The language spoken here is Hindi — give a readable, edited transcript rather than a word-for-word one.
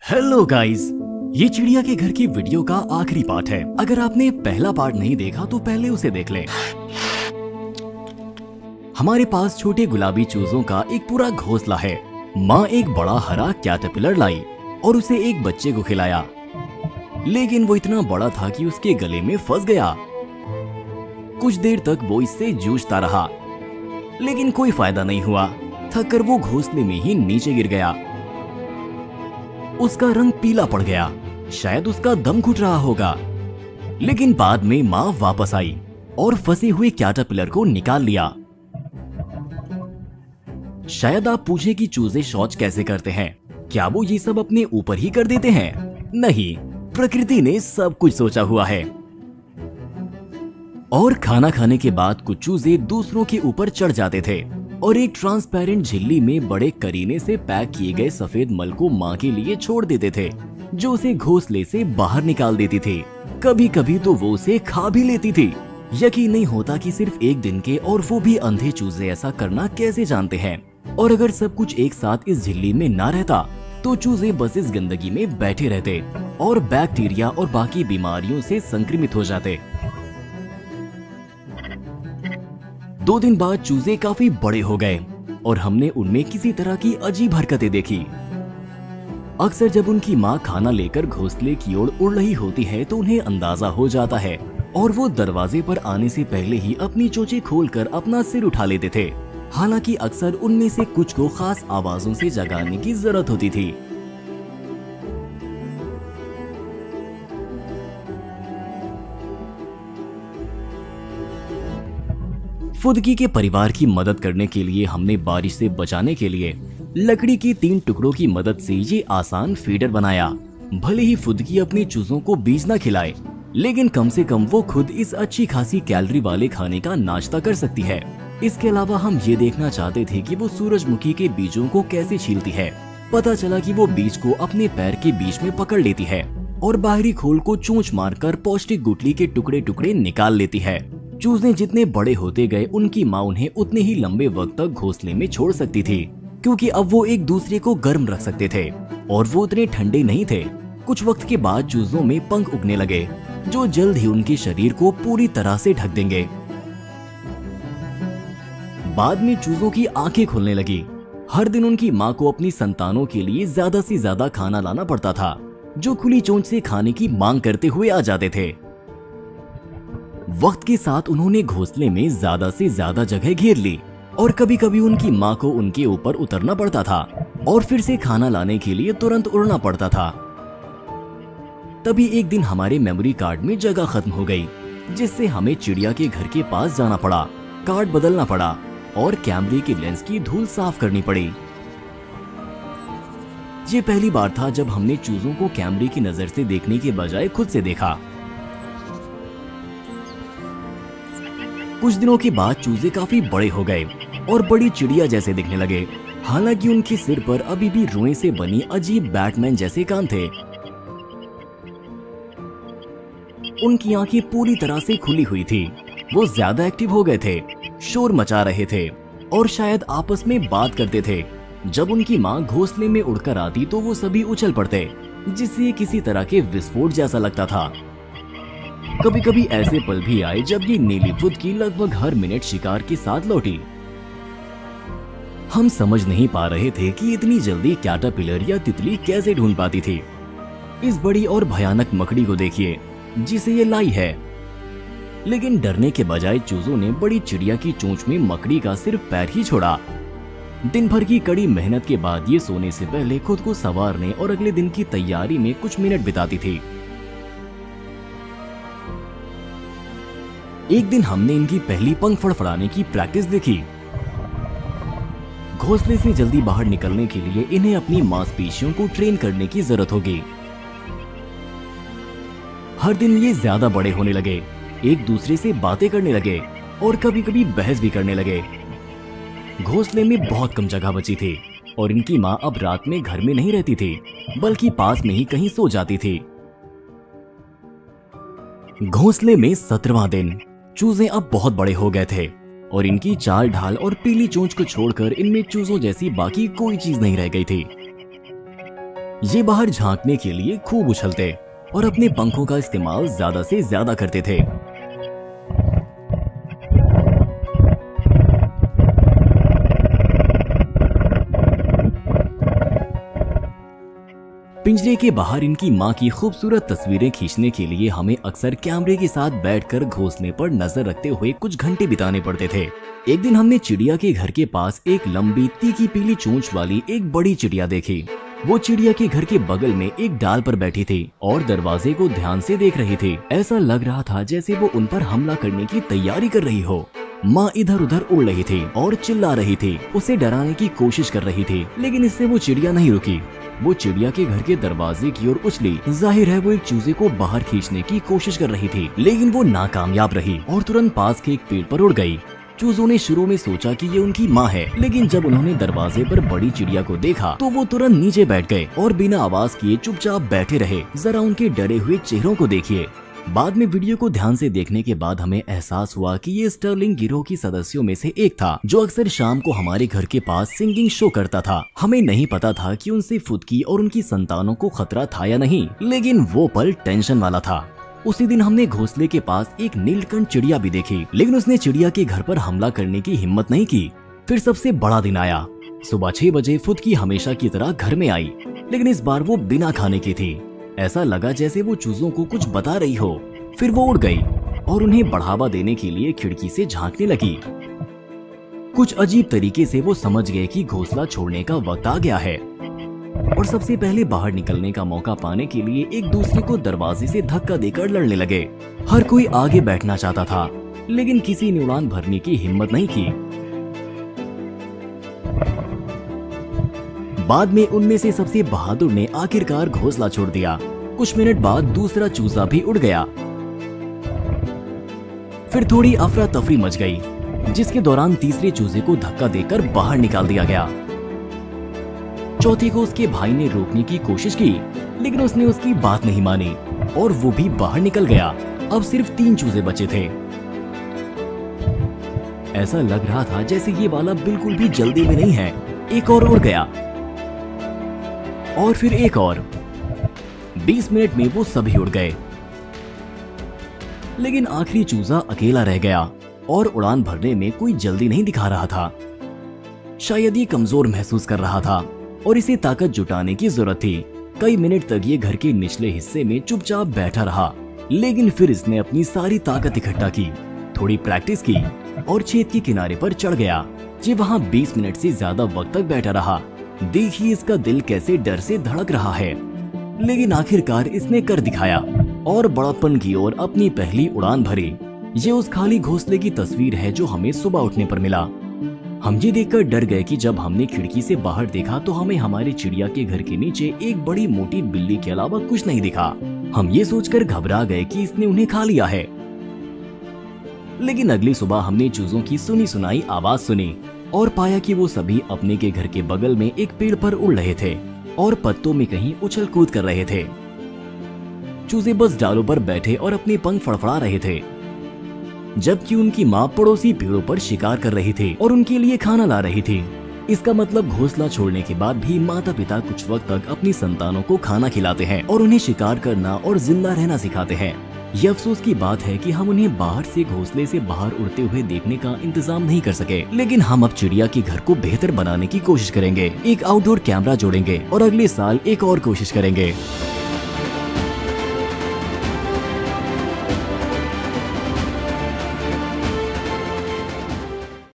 हेलो गाइस, ये चिड़िया के घर की वीडियो का आखिरी पार्ट है। अगर आपने पहला पार्ट नहीं देखा तो पहले उसे देख लें। हमारे पास छोटे गुलाबी चूजों का एक पूरा घोंसला है। माँ एक बड़ा हरा कैटरपिलर लाई और उसे एक बच्चे को खिलाया, लेकिन वो इतना बड़ा था कि उसके गले में फंस गया। कुछ देर तक वो इससे जूझता रहा, लेकिन कोई फायदा नहीं हुआ। थककर वो घोंसले में ही नीचे गिर गया। उसका रंग पीला पड़ गया, शायद उसका दम घुट रहा होगा। लेकिन बाद में माँ वापस आई और फंसे हुए कैटरपिलर को निकाल लिया। शायद आप पूछे कि चूजे शौच कैसे करते हैं। क्या वो ये सब अपने ऊपर ही कर देते हैं? नहीं, प्रकृति ने सब कुछ सोचा हुआ है। और खाना खाने के बाद कुछ चूजे दूसरों के ऊपर चढ़ जाते थे और एक ट्रांसपेरेंट झिल्ली में बड़े करीने से पैक किए गए सफेद मल को माँ के लिए छोड़ देते थे, जो उसे घोंसले से बाहर निकाल देती थी। कभी कभी तो वो उसे खा भी लेती थी। यकीन नहीं होता कि सिर्फ एक दिन के, और वो भी अंधे चूजे ऐसा करना कैसे जानते हैं। और अगर सब कुछ एक साथ इस झिल्ली में ना रहता तो चूजे बस इस गंदगी में बैठे रहते और बैक्टीरिया और बाकी बीमारियों से संक्रमित हो जाते। 2 दिन बाद चूजे काफी बड़े हो गए और हमने उनमें किसी तरह की अजीब हरकतें देखी। अक्सर जब उनकी माँ खाना लेकर घोंसले की ओर उड़ रही होती है तो उन्हें अंदाजा हो जाता है और वो दरवाजे पर आने से पहले ही अपनी चोंचें खोलकर अपना सिर उठा लेते थे। हालांकि अक्सर उनमें से कुछ को खास आवाजों से जगाने की जरूरत होती थी। फुदकी के परिवार की मदद करने के लिए हमने बारिश से बचाने के लिए लकड़ी की 3 टुकड़ों की मदद से ये आसान फीडर बनाया। भले ही फुदकी अपने चूजों को बीज न खिलाए, लेकिन कम से कम वो खुद इस अच्छी खासी कैलोरी वाले खाने का नाश्ता कर सकती है। इसके अलावा हम ये देखना चाहते थे कि वो सूरजमुखी के बीजों को कैसे छीलती है। पता चला कि वो बीज को अपने पैर के बीच में पकड़ लेती है और बाहरी खोल को चोंच मारकर पौष्टिक गुठली के टुकड़े टुकड़े निकाल लेती है। चूजे जितने बड़े होते गए, उनकी माँ उन्हें उतने ही लंबे वक्त तक घोंसले में छोड़ सकती थी, क्योंकि अब वो एक दूसरे को गर्म रख सकते थे और वो उतने ठंडे नहीं थे। कुछ वक्त के बाद चूजों में पंख उगने लगे, जो जल्द ही उनके शरीर को पूरी तरह से ढक देंगे। बाद में चूजों की आंखें खुलने लगी। हर दिन उनकी माँ को अपनी संतानों के लिए ज्यादा से ज्यादा खाना लाना पड़ता था, जो खुली चोंच से खाने की मांग करते हुए आ जाते थे। वक्त के साथ उन्होंने घोंसले में ज्यादा से ज्यादा जगह घेर ली और कभी कभी उनकी माँ को उनके ऊपर उतरना पड़ता था और फिर से खाना लाने के लिए तुरंत उड़ना पड़ता था। तभी एक दिन हमारे मेमोरी कार्ड में जगह खत्म हो गई, जिससे हमें चिड़िया के घर के पास जाना पड़ा, कार्ड बदलना पड़ा और कैमरे के लेंस की धूल साफ करनी पड़ी। ये पहली बार था जब हमने चूजों को कैमरे की नजर से देखने के बजाय खुद से देखा। कुछ दिनों के बाद चूजे काफी बड़े हो गए और बड़ी चिड़िया जैसे दिखने लगे। हालांकि उनके सिर पर अभी भी रुई से बनी अजीब बैटमैन जैसे कान थे। उनकी आंखें पूरी तरह से खुली हुई थी। वो ज्यादा एक्टिव हो गए थे, शोर मचा रहे थे और शायद आपस में बात करते थे। जब उनकी माँ घोंसले में उड़कर आती तो वो सभी उछल पड़ते, जिससे किसी तरह के विस्फोट जैसा लगता था। कभी कभी ऐसे पल भी आए जब ये नीली फुदकी लगभग हर मिनट शिकार के साथ लौटी। हम समझ नहीं पा रहे थे कि इतनी जल्दी कैटरपिलर या तितली कैसे ढूंढ पाती थी। इस बड़ी और भयानक मकड़ी को देखिए जिसे ये लाई है। लेकिन डरने के बजाय चूजों ने बड़ी चिड़िया की चोंच में मकड़ी का सिर्फ पैर ही छोड़ा। दिन भर की कड़ी मेहनत के बाद ये सोने से पहले खुद को संवारने और अगले दिन की तैयारी में कुछ मिनट बिताती थी। एक दिन हमने इनकी पहली पंख फड़फड़ाने की प्रैक्टिस देखी। घोंसले से जल्दी बाहर निकलने के लिए इन्हें अपनी मांसपेशियों को ट्रेन करने की जरूरत होगी। हर दिन ये ज्यादा बड़े होने लगे, एक दूसरे से बातें करने लगे और कभी कभी बहस भी करने लगे। घोंसले में बहुत कम जगह बची थी और इनकी माँ अब रात में घर में नहीं रहती थी, बल्कि पास में ही कहीं सो जाती थी। घोंसले में 17वां दिन। चूजे अब बहुत बड़े हो गए थे और इनकी चाल ढाल और पीली चोंच को छोड़कर इनमें चूजों जैसी बाकी कोई चीज नहीं रह गई थी। ये बाहर झांकने के लिए खूब उछलते और अपने पंखों का इस्तेमाल ज्यादा से ज्यादा करते थे। पिंजरे के बाहर इनकी माँ की खूबसूरत तस्वीरें खींचने के लिए हमें अक्सर कैमरे के साथ बैठकर घोंसले पर नजर रखते हुए कुछ घंटे बिताने पड़ते थे। एक दिन हमने चिड़िया के घर के पास एक लंबी तीखी पीली चोंच वाली एक बड़ी चिड़िया देखी। वो चिड़िया के घर के बगल में एक डाल पर बैठी थी और दरवाजे को ध्यान से देख रही थी। ऐसा लग रहा था जैसे वो उन पर हमला करने की तैयारी कर रही हो। माँ इधर उधर उड़ रही थी और चिल्ला रही थी, उसे डराने की कोशिश कर रही थी, लेकिन इससे वो चिड़िया नहीं रुकी। वो चिड़िया के घर के दरवाजे की ओर उछली। जाहिर है वो एक चूजे को बाहर खींचने की कोशिश कर रही थी, लेकिन वो नाकामयाब रही और तुरंत पास के एक पेड़ पर उड़ गई। चूजों ने शुरू में सोचा कि ये उनकी माँ है, लेकिन जब उन्होंने दरवाजे पर बड़ी चिड़िया को देखा तो वो तुरंत नीचे बैठ गए और बिना आवाज किए चुपचाप बैठे रहे। जरा उनके डरे हुए चेहरों को देखिए। बाद में वीडियो को ध्यान से देखने के बाद हमें एहसास हुआ कि ये स्टर्लिंग गिरोह की सदस्यों में से एक था, जो अक्सर शाम को हमारे घर के पास सिंगिंग शो करता था। हमें नहीं पता था कि उनसे फुदकी और उनकी संतानों को खतरा था या नहीं, लेकिन वो पल टेंशन वाला था। उसी दिन हमने घोंसले के पास एक नीलकंठ चिड़िया भी देखी, लेकिन उसने चिड़िया के घर पर हमला करने की हिम्मत नहीं की। फिर सबसे बड़ा दिन आया। सुबह 6 बजे फुदकी हमेशा की तरह घर में आई, लेकिन इस बार वो बिना खाने की थी। ऐसा लगा जैसे वो चूजों को कुछ बता रही हो। फिर वो उड़ गई और उन्हें बढ़ावा देने के लिए खिड़की से झांकने लगी। कुछ अजीब तरीके से वो समझ गए कि घोंसला छोड़ने का वक्त आ गया है और सबसे पहले बाहर निकलने का मौका पाने के लिए एक दूसरे को दरवाजे से धक्का देकर लड़ने लगे। हर कोई आगे बैठना चाहता था, लेकिन किसी ने उड़ान भरने की हिम्मत नहीं की। बाद में उनमें से सबसे बहादुर ने आखिरकार घोंसला छोड़ दिया। कुछ मिनट बाद दूसरा चूजा भी उड़ गया। फिर थोड़ी अफरा तफरी मच गई, जिसके दौरान तीसरे चूजे को धक्का देकर बाहर निकाल दिया गया। चौथे को उसके भाई ने रोकने की कोशिश की, लेकिन उसने उसकी बात नहीं मानी और वो भी बाहर निकल गया। अब सिर्फ 3 चूजे बचे थे। ऐसा लग रहा था जैसे ये वाला बिल्कुल भी जल्दी में नहीं है। एक और उड़ गया और फिर एक और। 20 मिनट में वो सभी उड़ गए, लेकिन आखिरी चूजा अकेला रह गया और उड़ान भरने में कोई जल्दी नहीं दिखा रहा था। शायद ये कमजोर महसूस कर रहा था और इसे ताकत जुटाने की जरूरत थी। कई मिनट तक ये घर के निचले हिस्से में चुपचाप बैठा रहा, लेकिन फिर इसने अपनी सारी ताकत इकट्ठा की, थोड़ी प्रैक्टिस की और छेद के किनारे पर चढ़ गया। ये वहाँ 20 मिनट से ज्यादा वक्त तक बैठा रहा। देखिए इसका दिल कैसे डर से धड़क रहा है, लेकिन आखिरकार इसने कर दिखाया और बड़प्पन की ओर अपनी पहली उड़ान भरी। ये उस खाली घोंसले की तस्वीर है जो हमें सुबह उठने पर मिला। हम ये देखकर डर गए कि जब हमने खिड़की से बाहर देखा तो हमें हमारे चिड़िया के घर के नीचे एक बड़ी मोटी बिल्ली के अलावा कुछ नहीं दिखा। हम ये सोचकर घबरा गए कि इसने उन्हें खा लिया है। लेकिन अगली सुबह हमने चूजों की सुनी सुनाई आवाज सुनी और पाया कि वो सभी अपने के घर के बगल में एक पेड़ पर उड़ रहे थे और पत्तों में कहीं उछल कूद कर रहे थे। चूजे बस डालों पर बैठे और अपने पंख फड़फड़ा रहे थे, जबकि उनकी माँ पड़ोसी पेड़ों पर शिकार कर रही थी और उनके लिए खाना ला रही थी। इसका मतलब घोंसला छोड़ने के बाद भी माता पिता कुछ वक्त तक अपनी संतानों को खाना खिलाते हैं और उन्हें शिकार करना और जिंदा रहना सिखाते हैं। ये अफसोस की बात है कि हम उन्हें बाहर से घोंसले से बाहर उड़ते हुए देखने का इंतजाम नहीं कर सके, लेकिन हम अब चिड़िया के घर को बेहतर बनाने की कोशिश करेंगे। एक आउटडोर कैमरा जोड़ेंगे और अगले साल एक और कोशिश करेंगे।